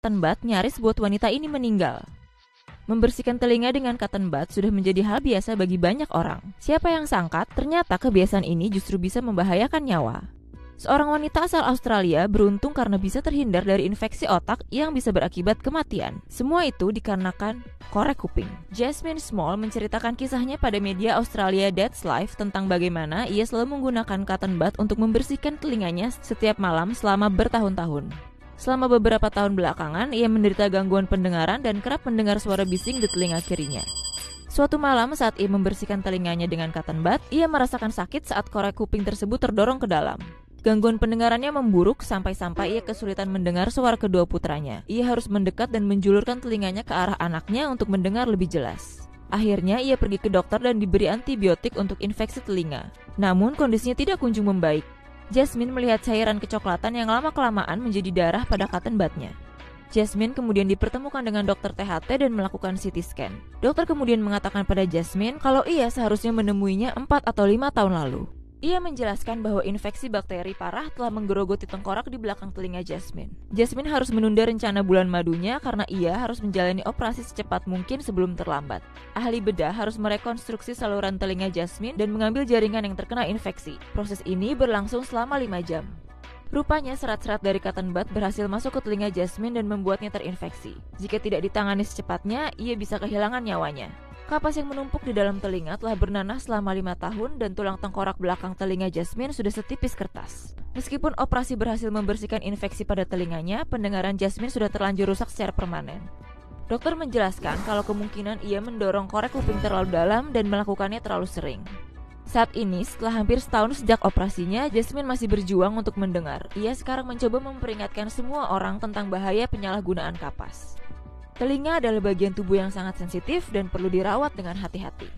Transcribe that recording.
cotton bud nyaris buat wanita ini meninggal. Membersihkan telinga dengan cotton bud sudah menjadi hal biasa bagi banyak orang. Siapa yang sangka ternyata kebiasaan ini justru bisa membahayakan nyawa. Seorang wanita asal Australia beruntung karena bisa terhindar dari infeksi otak yang bisa berakibat kematian. Semua itu dikarenakan korek kuping. Jasmine Small menceritakan kisahnya pada media Australia That's Life tentang bagaimana ia selalu menggunakan cotton bud untuk membersihkan telinganya setiap malam selama bertahun-tahun. Selama beberapa tahun belakangan, ia menderita gangguan pendengaran dan kerap mendengar suara bising di telinga kirinya. Suatu malam saat ia membersihkan telinganya dengan cotton bud, ia merasakan sakit saat korek kuping tersebut terdorong ke dalam. Gangguan pendengarannya memburuk sampai-sampai ia kesulitan mendengar suara kedua putranya. Ia harus mendekat dan menjulurkan telinganya ke arah anaknya untuk mendengar lebih jelas. Akhirnya ia pergi ke dokter dan diberi antibiotik untuk infeksi telinga. Namun kondisinya tidak kunjung membaik. Jasmine melihat cairan kecoklatan yang lama-kelamaan menjadi darah pada cotton budnya. Jasmine kemudian dipertemukan dengan dokter THT dan melakukan CT scan. Dokter kemudian mengatakan pada Jasmine kalau ia seharusnya menemuinya 4 atau 5 tahun lalu. Ia menjelaskan bahwa infeksi bakteri parah telah menggerogoti tengkorak di belakang telinga Jasmine. Jasmine harus menunda rencana bulan madunya karena ia harus menjalani operasi secepat mungkin sebelum terlambat. Ahli bedah harus merekonstruksi saluran telinga Jasmine dan mengambil jaringan yang terkena infeksi. Proses ini berlangsung selama 5 jam. Rupanya serat-serat dari cotton bud berhasil masuk ke telinga Jasmine dan membuatnya terinfeksi. Jika tidak ditangani secepatnya, ia bisa kehilangan nyawanya. Kapas yang menumpuk di dalam telinga telah bernanah selama 5 tahun dan tulang tengkorak belakang telinga Jasmine sudah setipis kertas. Meskipun operasi berhasil membersihkan infeksi pada telinganya, pendengaran Jasmine sudah terlanjur rusak secara permanen. Dokter menjelaskan kalau kemungkinan ia mendorong korek kuping terlalu dalam dan melakukannya terlalu sering. Saat ini, setelah hampir setahun sejak operasinya, Jasmine masih berjuang untuk mendengar. Ia sekarang mencoba memperingatkan semua orang tentang bahaya penyalahgunaan kapas. Telinga adalah bagian tubuh yang sangat sensitif dan perlu dirawat dengan hati-hati.